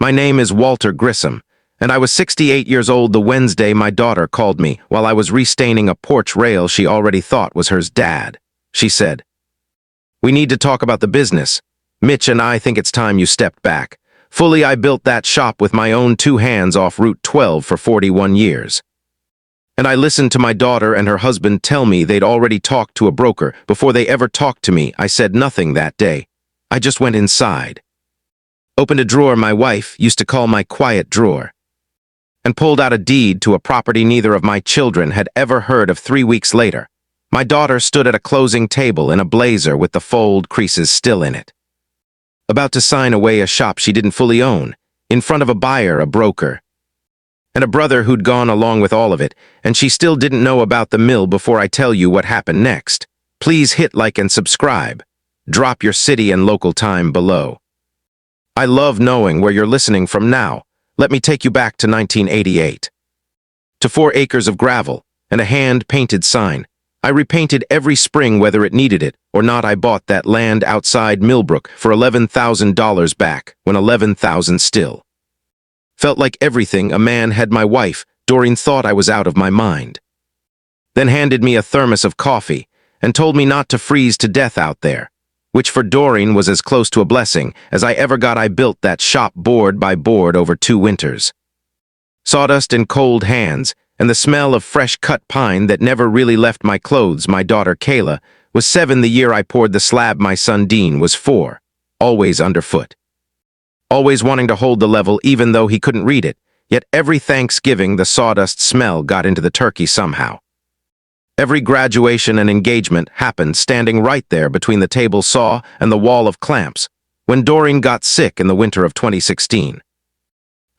My name is Walter Grissom, and I was 68 years old the Wednesday my daughter called me while I was restaining a porch rail she already thought was hers dad. She said, "We need to talk about the business. Mitch and I think it's time you stepped back. Fully, I built that shop with my own two hands off Route 12 for 41 years. And I listened to my daughter and her husband tell me they'd already talked to a broker before they ever talked to me. I said nothing that day. I just went inside, opened a drawer my wife used to call my quiet drawer, and pulled out a deed to a property neither of my children had ever heard of. 3 weeks later, my daughter stood at a closing table in a blazer with the fold creases still in it, about to sign away a shop she didn't fully own, in front of a buyer, a broker, and a brother who'd gone along with all of it, and she still didn't know about the mill. Before I tell you what happened next, please hit like and subscribe. Drop your city and local time below. I love knowing where you're listening from now. Let me take you back to 1988. To 4 acres of gravel and a hand-painted sign. I repainted every spring whether it needed it or not. I bought that land outside Millbrook for $11,000 back when $11,000 still felt like everything. A man had my wife. Doreen thought I was out of my mind. Then handed me a thermos of coffee and told me not to freeze to death out there, which for Doreen was as close to a blessing as I ever got. I built that shop board by board over 2 winters. Sawdust in cold hands and the smell of fresh cut pine that never really left my clothes. My daughter Kayla was 7 the year I poured the slab. My son Dean was 4, always underfoot, always wanting to hold the level even though he couldn't read it. Yet every Thanksgiving the sawdust smell got into the turkey somehow. Every graduation and engagement happened standing right there between the table saw and the wall of clamps. When Doreen got sick in the winter of 2016,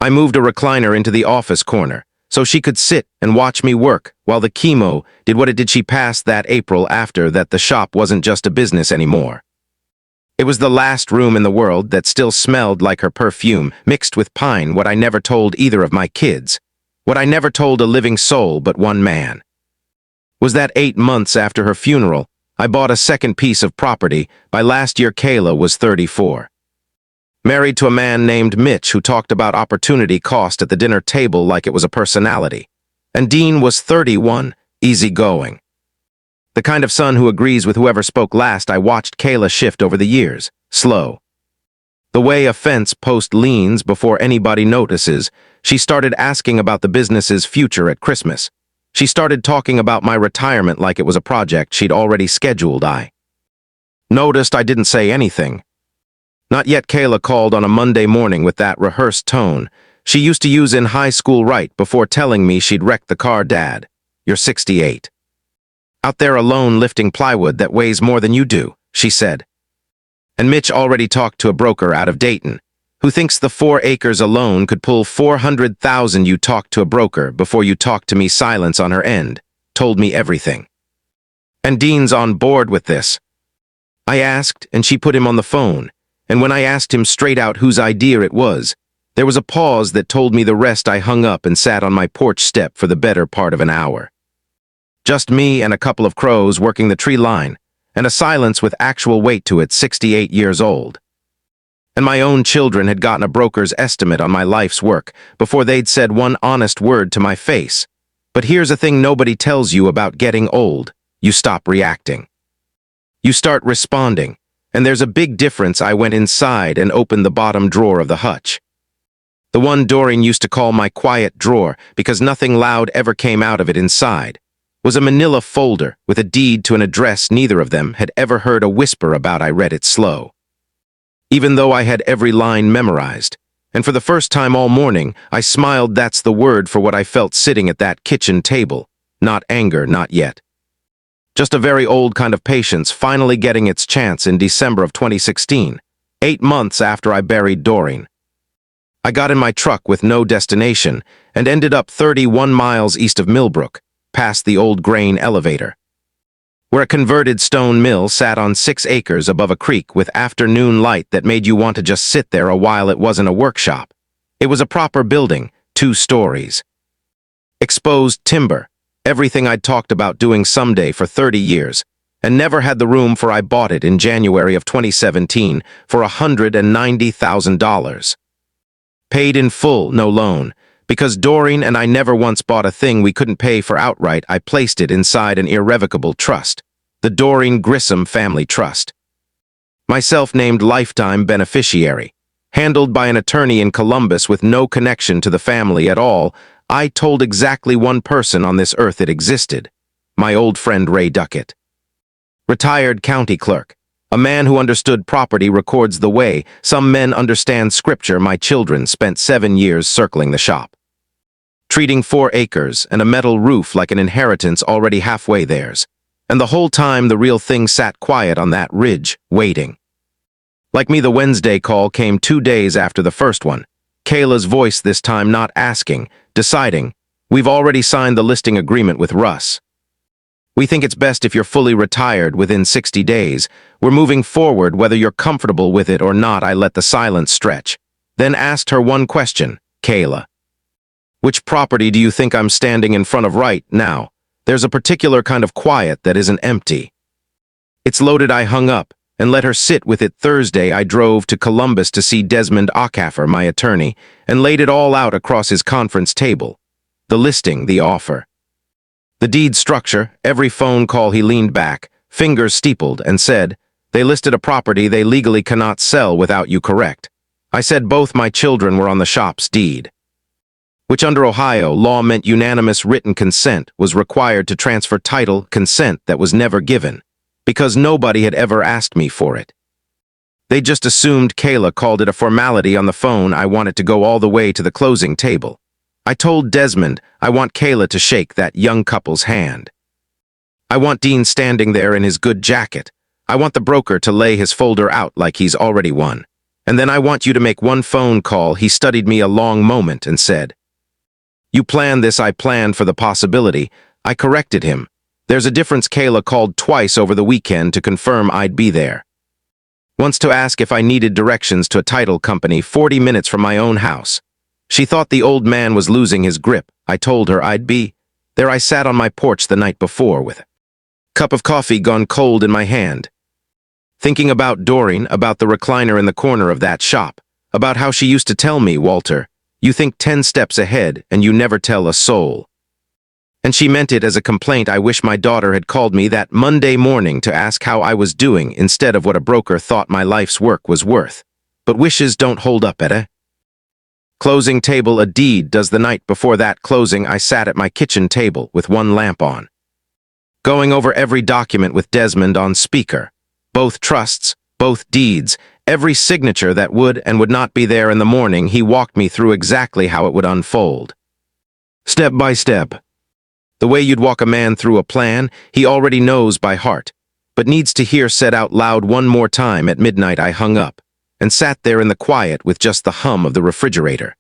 I moved a recliner into the office corner so she could sit and watch me work while the chemo did what it did. She passed that April. After that, the shop wasn't just a business anymore. It was the last room in the world that still smelled like her perfume, mixed with pine. What I never told either of my kids, what I never told a living soul but one man, was that 8 months after her funeral, I bought a second piece of property. By last year, Kayla was 34. Married to a man named Mitch who talked about opportunity cost at the dinner table like it was a personality. And Dean was 31, easygoing. The kind of son who agrees with whoever spoke last. I watched Kayla shift over the years, slow. The way a fence post leans before anybody notices. She started asking about the business's future at Christmas. She started talking about my retirement like it was a project she'd already scheduled. I noticed I didn't say anything. Not yet. Kayla called on a Monday morning with that rehearsed tone she used to use in high school right before telling me she'd wrecked the car. "Dad, you're 68. Out there alone lifting plywood that weighs more than you do," she said. "And Mitch already talked to a broker out of Dayton who thinks the 4 acres alone could pull $400,000. You talked to a broker before you talked to me." Silence on her end told me everything. "And Dean's on board with this?" I asked, and she put him on the phone. And when I asked him straight out whose idea it was, there was a pause that told me the rest. I hung up and sat on my porch step for the better part of an hour. Just me and a couple of crows working the tree line, and a silence with actual weight to it. 68 years old. And my own children had gotten a broker's estimate on my life's work before they'd said one honest word to my face. But here's a thing nobody tells you about getting old. You stop reacting. You start responding. And there's a big difference. I went inside and opened the bottom drawer of the hutch. The one Doreen used to call my quiet drawer because nothing loud ever came out of it. Inside was a manila folder with a deed to an address neither of them had ever heard a whisper about. I read it slow, even though I had every line memorized. And for the first time all morning, I smiled. That's the word for what I felt sitting at that kitchen table. Not anger, not yet. Just a very old kind of patience finally getting its chance in December of 2016, 8 months after I buried Doreen. I got in my truck with no destination and ended up 31 miles east of Millbrook, past the old grain elevator, where a converted stone mill sat on 6 acres above a creek with afternoon light that made you want to just sit there a while. It wasn't a workshop. It was a proper building, 2 stories. Exposed timber, everything I'd talked about doing someday for 30 years, and never had the room for. I bought it in January of 2017 for $190,000. Paid in full, no loan. Because Doreen and I never once bought a thing we couldn't pay for outright, I placed it inside an irrevocable trust. The Doreen Grissom Family Trust. My self-named lifetime beneficiary. Handled by an attorney in Columbus with no connection to the family at all, I told exactly one person on this earth it existed. My old friend Ray Duckett. Retired county clerk. A man who understood property records the way some men understand scripture. My children spent 7 years circling the shop. Treating 4 acres and a metal roof like an inheritance already halfway theirs. And the whole time the real thing sat quiet on that ridge, waiting. Like me, the Wednesday call came 2 days after the first one. Kayla's voice this time not asking, deciding, we've already signed the listing agreement with Russ. We think it's best if you're fully retired within 60 days. We're moving forward whether you're comfortable with it or not. I let the silence stretch. Then asked her one question, Kayla. Which property do you think I'm standing in front of right now? There's a particular kind of quiet that isn't empty. It's loaded. I hung up and let her sit with it. Thursday, I drove to Columbus to see Desmond Ockaffer, my attorney, and laid it all out across his conference table. The listing, the offer. The deed structure, every phone call. He leaned back, fingers steepled, and said, they listed a property they legally cannot sell without you, correct? I said both my children were on the shop's deed, which under Ohio law meant unanimous written consent was required to transfer title, consent that was never given, because nobody had ever asked me for it. They just assumed. Kayla called it a formality on the phone. I wanted to go all the way to the closing table. I told Desmond I want Kayla to shake that young couple's hand. I want Dean standing there in his good jacket. I want the broker to lay his folder out like he's already won. And then I want you to make one phone call. He studied me a long moment and said, you planned this. I planned for the possibility. I corrected him. There's a difference. Kayla called twice over the weekend to confirm I'd be there. Once to ask if I needed directions to a title company 40 minutes from my own house. She thought the old man was losing his grip. I told her I'd be there. I sat on my porch the night before with a cup of coffee gone cold in my hand, thinking about Doreen, about the recliner in the corner of that shop, about how she used to tell me, Walter, you think 10 steps ahead and you never tell a soul. And she meant it as a complaint. I wish my daughter had called me that Monday morning to ask how I was doing instead of what a broker thought my life's work was worth. But wishes don't hold up at a closing table. A deed does. The night before that closing, I sat at my kitchen table with one lamp on, going over every document with Desmond on speaker. Both trusts, both deeds, every signature that would and would not be there in the morning. He walked me through exactly how it would unfold. Step by step. The way you'd walk a man through a plan he already knows by heart, but needs to hear said out loud one more time. At midnight I hung up and sat there in the quiet with just the hum of the refrigerator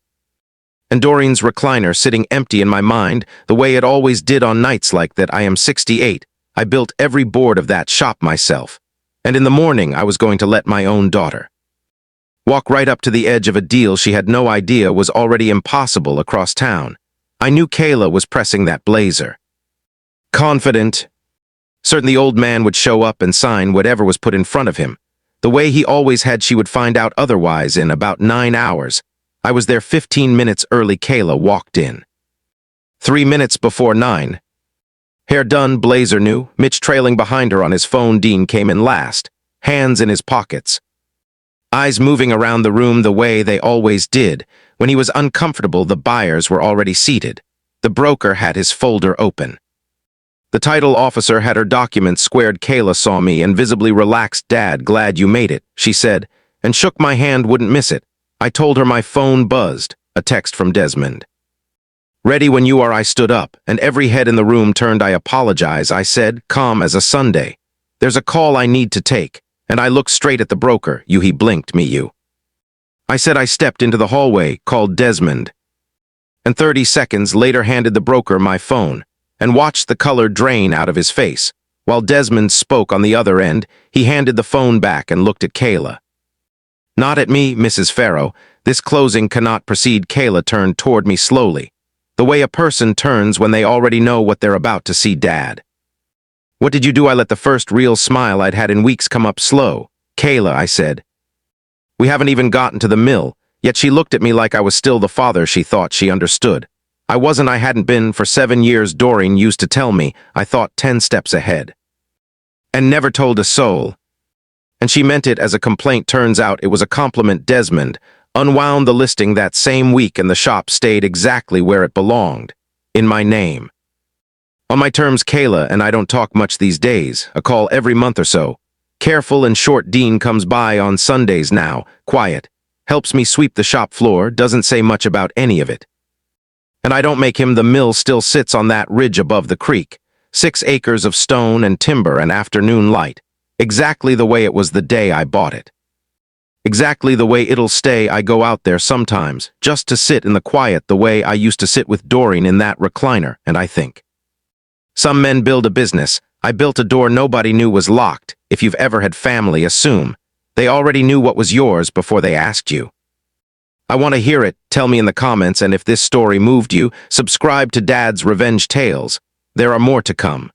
and Doreen's recliner sitting empty in my mind, the way it always did on nights like that. I am 68. I built every board of that shop myself. And in the morning I was going to let my own daughter walk right up to the edge of a deal she had no idea was already impossible across town. I knew Kayla was pressing that blazer. Confident, certain the old man would show up and sign whatever was put in front of him. The way he always had. She would find out otherwise in about 9 hours. I was there 15 minutes early. Kayla walked in 3 minutes before 9. Hair done, blazer new, Mitch trailing behind her on his phone. Dean came in last, hands in his pockets, eyes moving around the room the way they always did. When he was uncomfortable, the buyers were already seated. The broker had his folder open. The title officer had her documents squared. Kayla saw me and visibly relaxed. Dad, glad you made it, she said, and shook my hand. Wouldn't miss it. I told her. My phone buzzed. A text from Desmond. Ready when you are. I stood up, and every head in the room turned. I apologize, I said, calm as a Sunday. There's a call I need to take, and I looked straight at the broker. You. He blinked me. You. I said. I stepped into the hallway, called Desmond, and 30 seconds later handed the broker my phone, and watched the color drain out of his face. While Desmond spoke on the other end, he handed the phone back and looked at Kayla. Not at me, Mrs. Farrow. This closing cannot proceed. Kayla turned toward me slowly, the way a person turns when they already know what they're about to see. Dad. What did you do? I let the first real smile I'd had in weeks come up slow. Kayla, I said. We haven't even gotten to the mill. Yet she looked at me like I was still the father she thought she understood. I hadn't been for 7 years. Doreen used to tell me I thought 10 steps ahead. And never told a soul. And she meant it as a complaint. Turns out it was a compliment. Desmond unwound the listing that same week and the shop stayed exactly where it belonged. In my name. On my terms. Kayla and I don't talk much these days, a call every month or so. Careful and short. Dean comes by on Sundays now, quiet. Helps me sweep the shop floor, doesn't say much about any of it. And I don't make him. The mill still sits on that ridge above the creek. 6 acres of stone and timber and afternoon light. Exactly the way it was the day I bought it. Exactly the way it'll stay. I go out there sometimes, just to sit in the quiet the way I used to sit with Doreen in that recliner, and I think. Some men build a business. I built a door nobody knew was locked. If you've ever had family, assume they already knew what was yours before they asked you. I want to hear it. Tell me in the comments, and if this story moved you, subscribe to Dad's Revenge Tales. There are more to come.